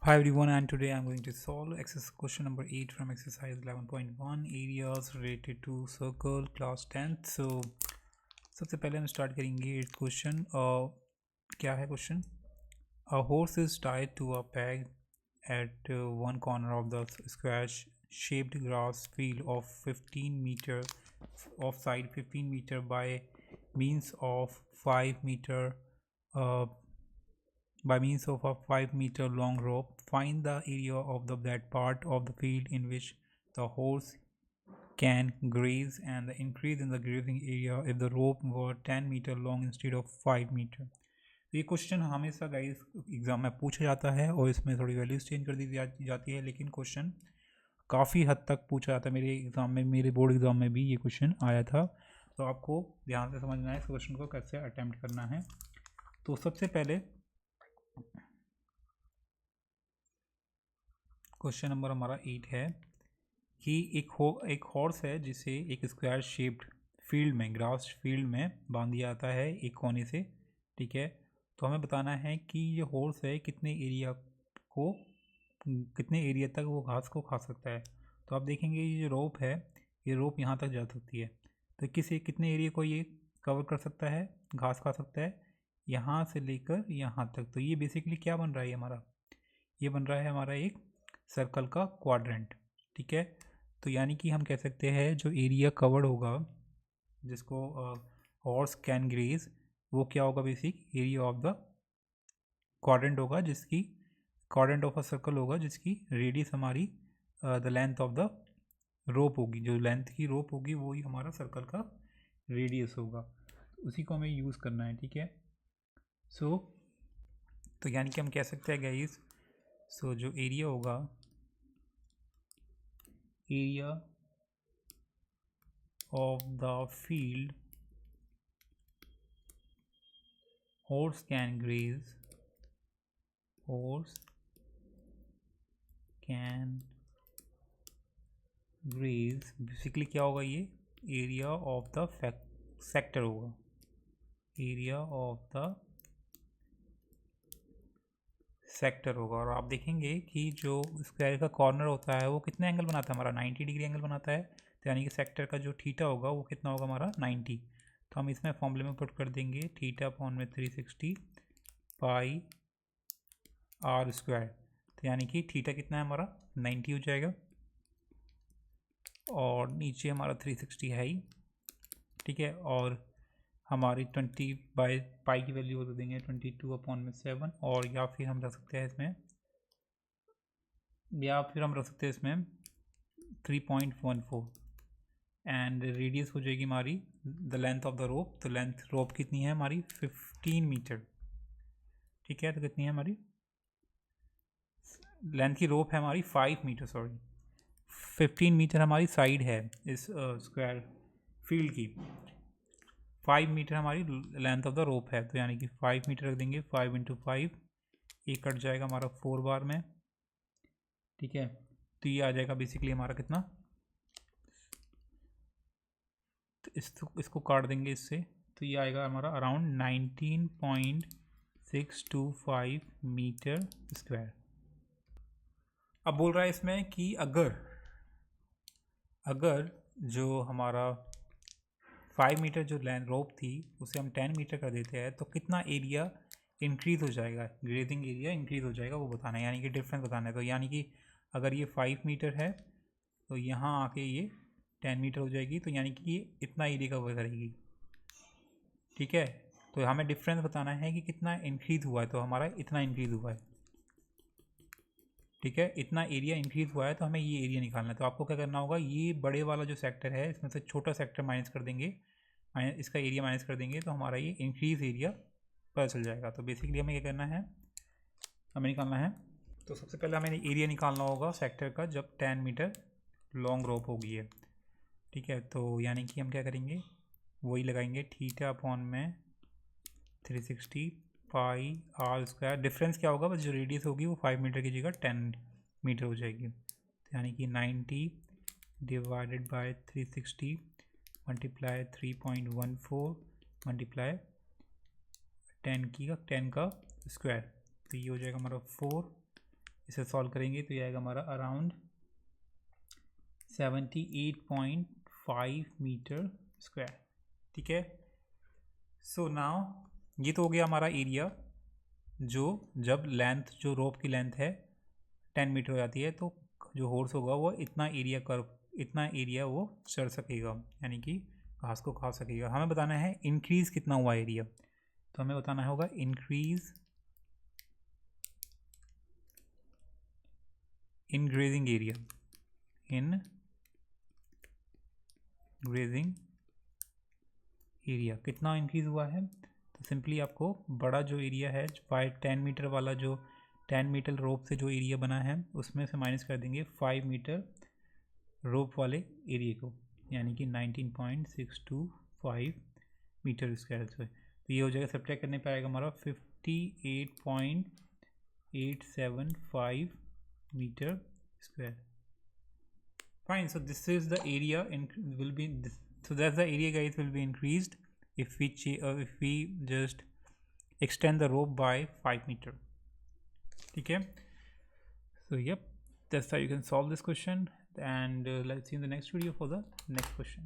Hi everyone, and today I'm going to solve exercise question number 8 from exercise 11.1 areas related to circle class 10th. So सबसे पहले हम start करेंगे इस question क्या है question. A horse is tied to a peg at one corner of the square shaped grass field of 15 meter of side 15 meter by means of 5 meter uh, by means of a 5-meter long rope. Find the area of that part of the field in which the horse can graze and the increase in the grazing area if the rope were 10 metre long instead of 5 metre. तो ये question हमेशा guys exam में पूछा जाता है और इसमें थोड़ी वैल्यूज चेंज कर दी जाती है, लेकिन क्वेश्चन काफ़ी हद तक पूछा जाता है. मेरे एग्ज़ाम में, मेरे बोर्ड एग्ज़ाम में भी ये क्वेश्चन आया था. तो आपको ध्यान से समझना है इस क्वेश्चन को कैसे अटैम्प्ट करना है. तो सबसे पहले क्वेश्चन नंबर हमारा 8 है कि एक हॉर्स है जिसे एक स्क्वायर शेप्ड फील्ड में, ग्रास फील्ड में बांध दिया जाता है एक कोने से. ठीक है, तो हमें बताना है कि ये हॉर्स है को कितने एरिया तक वो घास को खा सकता है. तो आप देखेंगे ये जो रोप है, ये रोप यहाँ तक जा सकती है. तो कितने एरिया को ये कवर कर सकता है, घास खा सकता है, यहाँ से लेकर यहाँ तक. तो ये बेसिकली क्या बन रहा है हमारा, ये बन रहा है हमारा एक सर्कल का क्वाड्रेंट. ठीक है, तो यानी कि हम कह सकते हैं जो एरिया कवर्ड होगा जिसको हॉर्स कैन ग्रेज, वो क्या होगा, basic area of the quadrant होगा, जिसकी क्वाड्रेंट ऑफ अ सर्कल होगा जिसकी रेडियस हमारी the length of the rope होगी. जो लेंथ की रोप होगी वही हमारा सर्कल का रेडियस होगा. उसी को हमें यूज़ करना है. ठीक है, सो तो यानी कि हम कह सकते हैं गाइस, सो जो एरिया होगा, area of the field horse can graze, horse can graze basically क्या होगा, ये एरिया ऑफ द सेक्टर होगा, एरिया ऑफ द सेक्टर होगा. और आप देखेंगे कि जो स्क्वायर का कॉर्नर होता है वो कितने एंगल बनाता है, हमारा 90 डिग्री एंगल बनाता है. तो यानी कि सेक्टर का जो थीटा होगा वो कितना होगा, हमारा 90. तो हम इसमें फॉर्मूले में पुट कर देंगे थीटा अपॉन में 360 पाई आर स्क्वायर. तो यानी कि थीटा कितना है हमारा 90 हो जाएगा, और नीचे हमारा 360 है ही. ठीक है, और हमारी 20 बाई पाई की वैल्यू दे देंगे 22 अपॉन में 7. और या फिर हम रख सकते हैं इसमें 3.14. एंड रेडियस हो जाएगी हमारी the length of the rope. तो लेंथ रोप कितनी है हमारी 15 मीटर. ठीक है, तो कितनी है हमारी लेंथ की रोप है हमारी 5 मीटर, सॉरी 15 मीटर हमारी साइड है इस स्क्वायर फील्ड की. 5 मीटर हमारी लेंथ ऑफ द रोप है. तो यानी कि 5 मीटर रख देंगे, 5 इंटू 5, ये कट जाएगा हमारा 4 बार में. ठीक है, तो ये आ जाएगा बेसिकली हमारा कितना, तो इसको काट देंगे इससे, तो ये आएगा हमारा अराउंड 19.625 मीटर स्क्वायर. अब बोल रहा है इसमें कि अगर जो हमारा 5 मीटर जो लैंड रोप थी उसे हम 10 मीटर कर देते हैं तो कितना एरिया इंक्रीज़ हो जाएगा, ग्रेजिंग एरिया इंक्रीज़ हो जाएगा, वो बताना है. यानी कि डिफरेंस बताना है. तो यानी कि अगर ये 5 मीटर है तो यहाँ आके ये 10 मीटर हो जाएगी. तो यानी कि ये इतना एरिया कवर करेगी. ठीक है, तो हमें डिफरेंस बताना है कि कितना इंक्रीज़ हुआ है. तो हमारा इतना इंक्रीज़ हुआ है. ठीक है, इतना एरिया इंक्रीज़ हुआ है, तो हमें ये एरिया निकालना है. तो आपको क्या करना होगा, ये बड़े वाला जो सेक्टर है इसमें से छोटा सेक्टर माइनस कर देंगे, इसका एरिया माइनस कर देंगे, तो हमारा ये इंक्रीज एरिया पता चल जाएगा. तो बेसिकली हमें क्या करना है, हमें निकालना है. तो सबसे पहले हमें एरिया निकालना होगा सेक्टर का जब 10 मीटर लॉन्ग रोप होगी है. ठीक है, तो यानी कि हम क्या करेंगे, वही लगाएंगे थीटा अपॉन में 360 पाई आर स्क्वायर. डिफरेंस क्या होगा, बस जो रेडियस होगी वो 5 मीटर की जगह 10 मीटर हो जाएगी. तो यानी कि 90 डिवाइडेड बाय 360 मल्टीप्लाई 3.14 मल्टीप्लाई 10 का स्क्वायर. तो ये हो जाएगा हमारा 4. इसे सॉल्व करेंगे तो ये आएगा हमारा अराउंड 78.5 मीटर स्क्वायर। ठीक है, सो नाउ ये तो हो गया हमारा एरिया, जो जब लेंथ, जो रोप की लेंथ है 10 मीटर हो जाती है तो जो हॉर्स होगा वो इतना एरिया वो चढ़ सकेगा, यानी कि घास को खा सकेगा। हमें बताना है इंक्रीज़ कितना हुआ एरिया, तो हमें बताना होगा increase in grazing area, in grazing area कितना इंक्रीज़ हुआ है। तो सिंपली आपको बड़ा जो एरिया है 10 मीटर वाला, जो 10 मीटर रोप से जो एरिया बना है उसमें से माइनस कर देंगे 5 मीटर रोप वाले एरिया को, यानी कि 19.625 मीटर स्क्वायर से। तो ये हो जाएगा, सब्ट्रैक्ट करने पे आएगा हमारा 58.875 metre square. Fine, so this is the area will be this, so that's the area guys will be increased if we just extend the rope by 5 meter. Okay, so yep, that's how you can solve this question, and let's see in the next video for the next question.